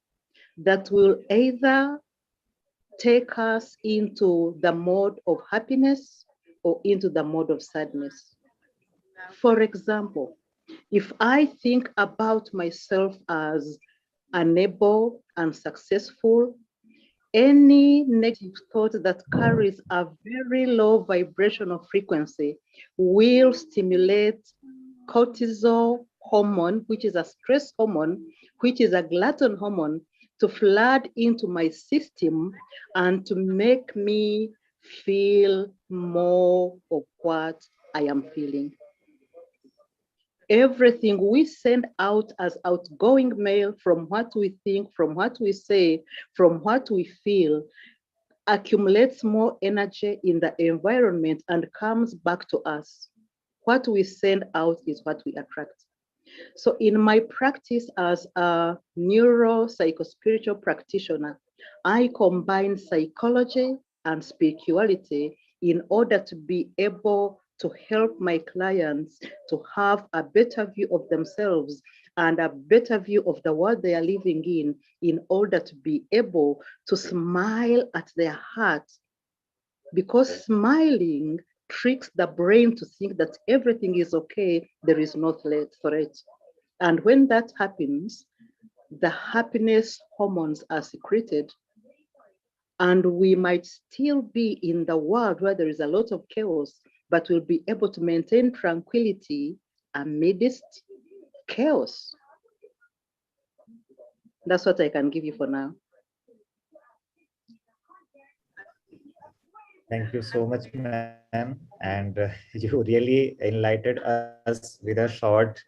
that will either take us into the mode of happiness or into the mode of sadness. For example, if I think about myself as unable and successful, any negative thought that carries a very low vibrational frequency will stimulate cortisol hormone, which is a stress hormone, which is a glutton hormone, to flood into my system and to make me feel more of what I am feeling. Everything we send out as outgoing mail, from what we think, from what we say, from what we feel, accumulates more energy in the environment and comes back to us. What we send out is what we attract. So in my practice as a neuropsychospiritual practitioner, I combine psychology and spirituality in order to be able to help my clients to have a better view of themselves and a better view of the world they are living in order to be able to smile at their heart. Because smiling tricks the brain to think that everything is okay, there is no threat. And when that happens, the happiness hormones are secreted, and we might still be in the world where there is a lot of chaos, but we'll be able to maintain tranquility amidst chaos. That's what I can give you for now. Thank you so much, ma'am. And you really enlightened us with a short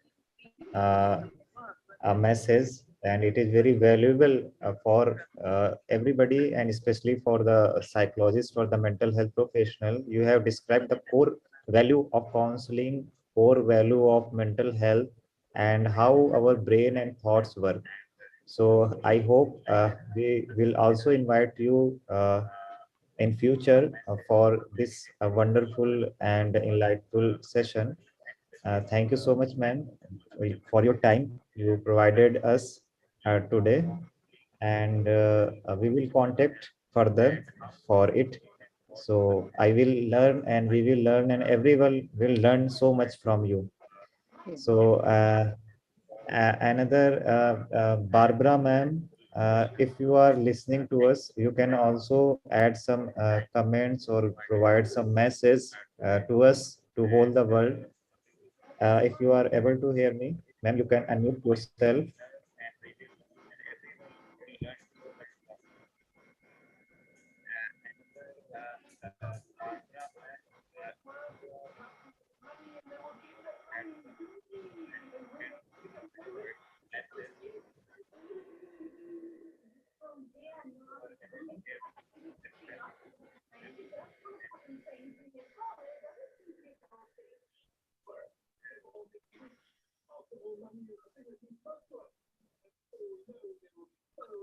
message, and it is very valuable for everybody, and especially for the psychologist or the mental health professional. You have described the core value of counseling, core value of mental health, and how our brain and thoughts work. So I hope we will also invite you in future for this wonderful and enlightful session. Thank you so much, ma'am, for your time you provided us today, and we will contact further for it. So I will learn, and we will learn, and everyone will learn so much from you. So another Barbara, ma'am, if you are listening to us, you can also add some comments or provide some message to us to whole the world. If you are able to hear me, ma'am, you can unmute yourself.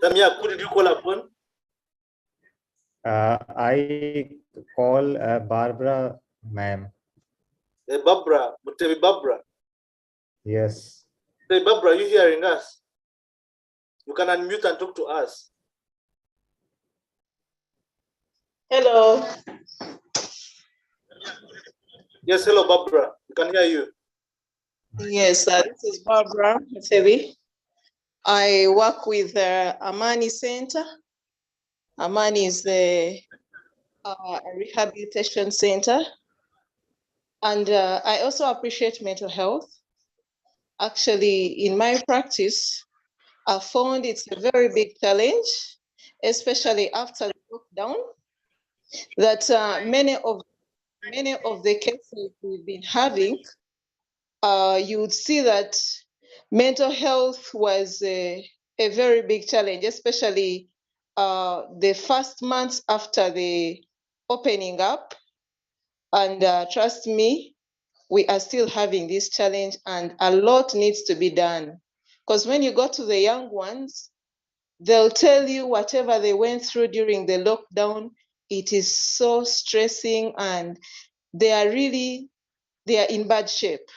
Samia, who did you call upon? I call Barbara, ma'am. Barbara, Mutebi Barbara. Yes. Hey, Barbara, are you hearing us? You can unmute and talk to us. Hello. Yes, hello, Barbara. We can hear you. Yes, this is Barbara Mutebi. I work with Amani Center. Amani is a rehabilitation center. And I also appreciate mental health. Actually, in my practice, I found it's a very big challenge, especially after the lockdown, that many of the cases we've been having, you would see that mental health was a very big challenge, especially the first months after the opening up. And trust me, we are still having this challenge, and a lot needs to be done. Because when you go to the young ones, they'll tell you whatever they went through during the lockdown, it is so stressing, and they are in bad shape.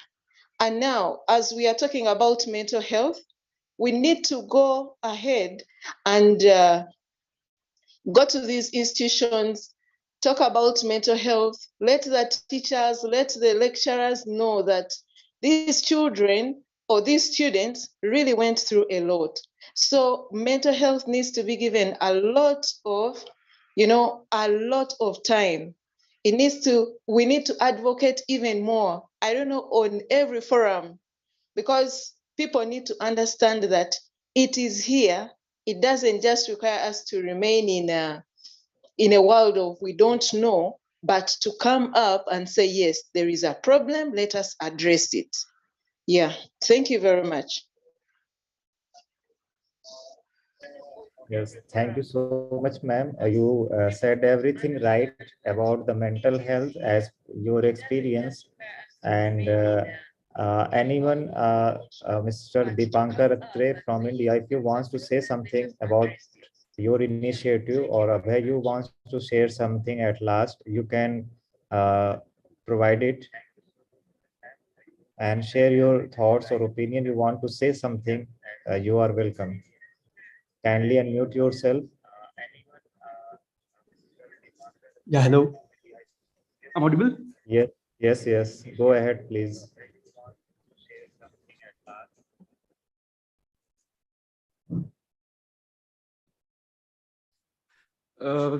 And now, as we are talking about mental health, we need to go ahead and go to these institutions, talk about mental health, let the teachers, let the lecturers know that these children or these students really went through a lot. So mental health needs to be given a lot of time. We need to advocate even more, I don't know, on every forum, because people need to understand that it is here. It doesn't just require us to remain in a world of we don't know, but to come up and say, yes, there is a problem, let us address it. Yeah, thank you very much. Yes, thank you so much, ma'am. You said everything right about the mental health as your experience. And anyone, Mr. Dipankar Atre from India, if you want to say something about your initiative, or Abhay, you want to share something at last, you can provide it and share your thoughts or opinion. You want to say something, you are welcome. Kindly unmute yourself. Yeah, hello. I'm audible? Yes. Go ahead, please. Uh,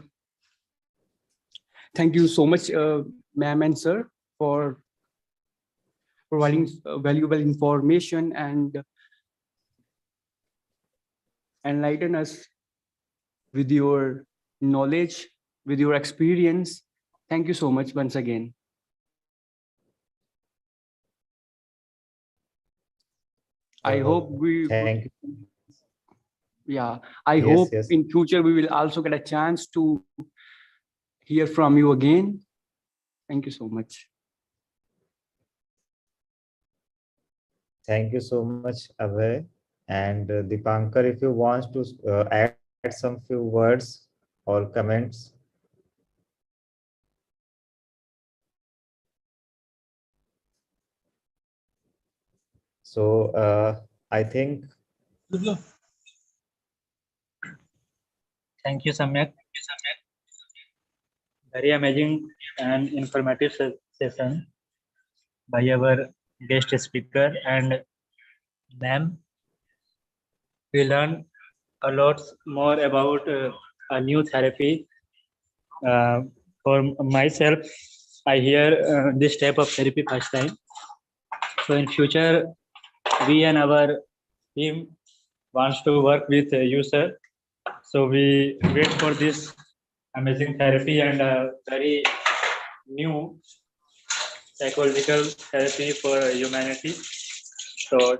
Thank you so much, ma'am and sir, for providing valuable information and enlighten us with your knowledge, with your experience. Thank you so much once again. I hope we, Thank you. yeah, I Yes, hope yes. in future we will also get a chance to hear from you again. Thank you so much. Thank you so much, Abhay. And Dipankar, if you want to add some few words or comments. So I think. Thank you, Samyak. Very amazing and informative session by our guest speaker and ma'am. We learned a lot more about a new therapy. For myself, I hear this type of therapy first time. So in future, we and our team wants to work with you, sir. So we wait for this amazing therapy and very new psychological therapy for humanity. So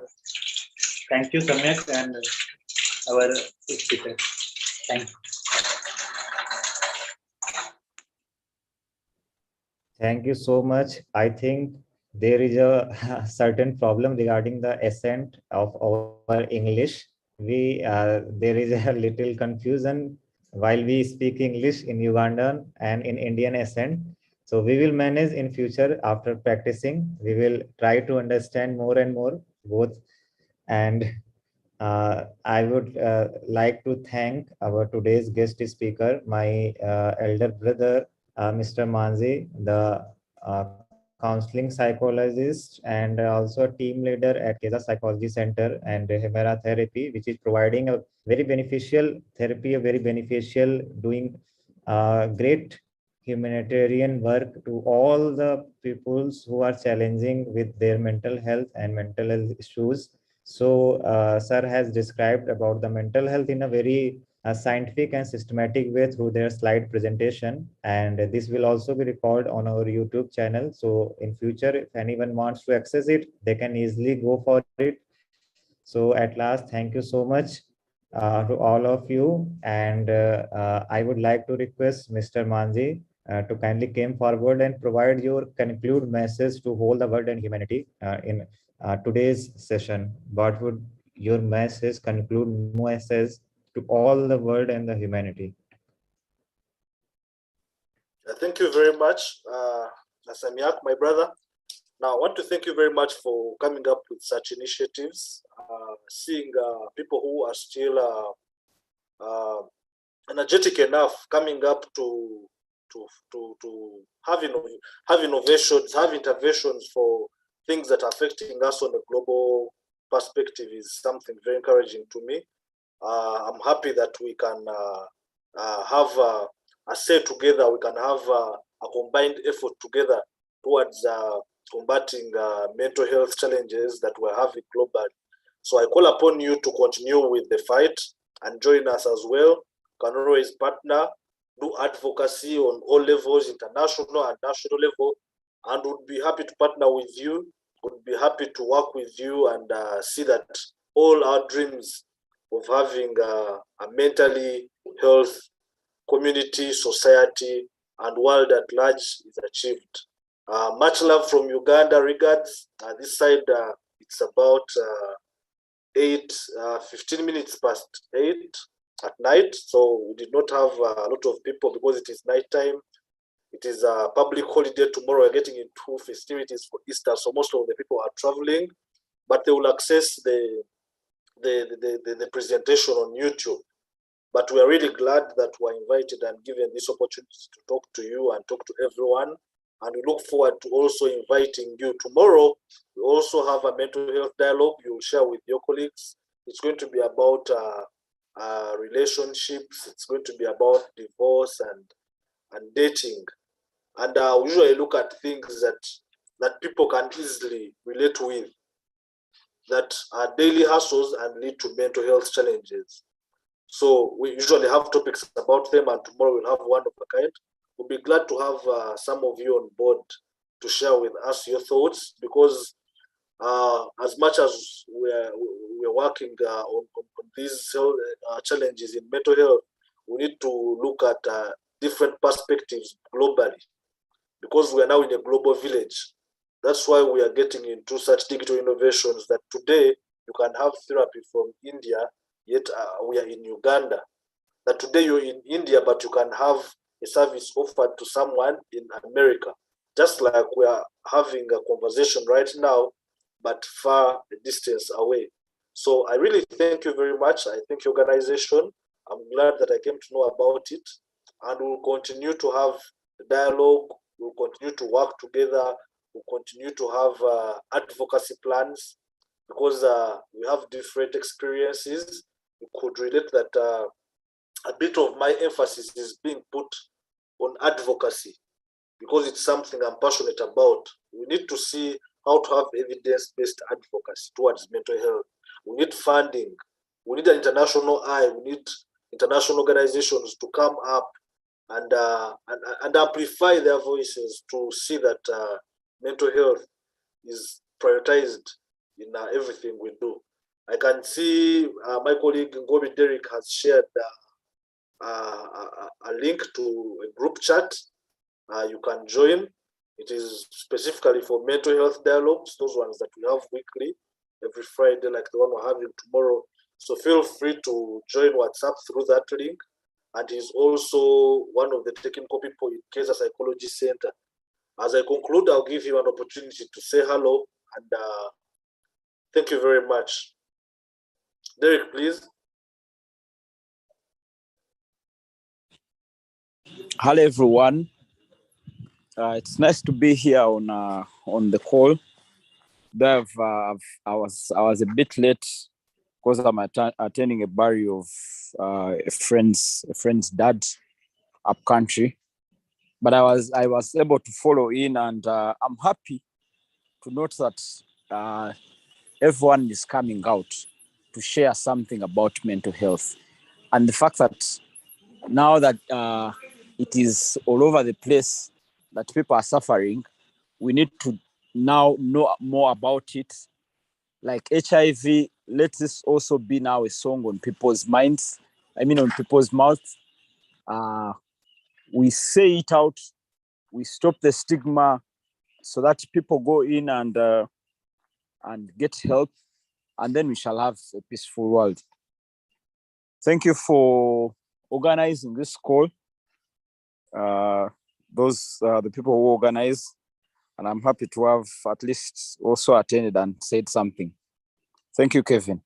thank you, Samyak, and our speaker. Thank you. Thank you so much. I think there is a certain problem regarding the accent of our English. There is a little confusion while we speak English in Ugandan and in Indian accent. So we will manage in future after practicing. We will try to understand more and more both. And I would like to thank our today's guest speaker, my elder brother, Mr. Manzi, the counseling psychologist and also a team leader at Keza Psychology Center and Hemera Therapy, which is providing a very beneficial therapy, a very beneficial doing great humanitarian work to all the peoples who are challenging with their mental health and mental health issues. So, sir has described about the mental health in a very scientific and systematic way through their slide presentation, and this will also be recorded on our YouTube channel. So, in future, if anyone wants to access it, they can easily go for it. So, at last, thank you so much to all of you, and I would like to request Mr. Manzi to kindly come forward and provide your conclude message to whole the world and humanity in today's session. What would your message, conclude message to all the world and the humanity? Thank you very much, Asamiak, my brother. Now, I want to thank you very much for coming up with such initiatives, seeing people who are still energetic enough coming up to have innovations, have interventions for things that are affecting us on a global perspective is something very encouraging to me. I'm happy that we can have a say together. We can have a combined effort together towards combating mental health challenges that we're having globally. So I call upon you to continue with the fight and join us as well. Can always partner, do advocacy on all levels, international and national level, and would be happy to partner with you, would be happy to work with you and see that all our dreams of having a mentally health community, society, and world at large is achieved. Much love from Uganda. Regards. This side, it's about 15 minutes past 8 at night. So we did not have a lot of people because it is nighttime. It is a public holiday tomorrow. We're getting into festivities for Easter, so most of the people are traveling, but they will access the presentation on YouTube. But we are really glad that we're invited and given this opportunity to talk to you and talk to everyone. and we look forward to also inviting you. Tomorrow, we also have a mental health dialogue you'll share with your colleagues. It's going to be about relationships. It's going to be about divorce and dating. And we usually look at things that people can easily relate with, that are daily hassles and lead to mental health challenges. So we usually have topics about them, and tomorrow we'll have one of a kind. We'll be glad to have some of you on board to share with us your thoughts, because as much as we're working on these challenges in mental health, we need to look at different perspectives globally, because we are now in a global village. That's why we are getting into such digital innovations that today you can have therapy from India, yet we are in Uganda. That today you're in India, but you can have a service offered to someone in America. Just like we are having a conversation right now, but far a distance away. So I really thank you very much. I thank your organization. I'm glad that I came to know about it, and we'll continue to have dialogue. We'll continue to work together. We'll continue to have advocacy plans, because we have different experiences. We could relate that a bit of my emphasis is being put on advocacy, because it's something I'm passionate about. We need to see how to have evidence-based advocacy towards mental health. We need funding. We need an international eye. We need international organizations to come up and amplify their voices to see that mental health is prioritized in everything we do. I can see my colleague Ngobi Derek has shared a link to a group chat. You can join. It is specifically for mental health dialogues, those ones that we have weekly, every Friday, like the one we're having tomorrow. So feel free to join WhatsApp through that link. And he's also one of the technical people in Kaiser Psychology Center. As I conclude, I'll give you an opportunity to say hello, and thank you very much. Derek, please. Hello, everyone. It's nice to be here on the call. I was a bit late because I'm attending a burial of a friend's dad up country, but I was able to follow in, and I'm happy to note that everyone is coming out to share something about mental health, and the fact that now that it is all over the place, that people are suffering, we need to now know more about it. Like HIV, let this also be now a song on people's minds. On people's mouths. We say it out. We stop the stigma, so that people go in and get help, and then we shall have a peaceful world. Thank you for organizing this call. Those are the people who organize, and I'm happy to have at least also attended and said something. Thank you, Kevin.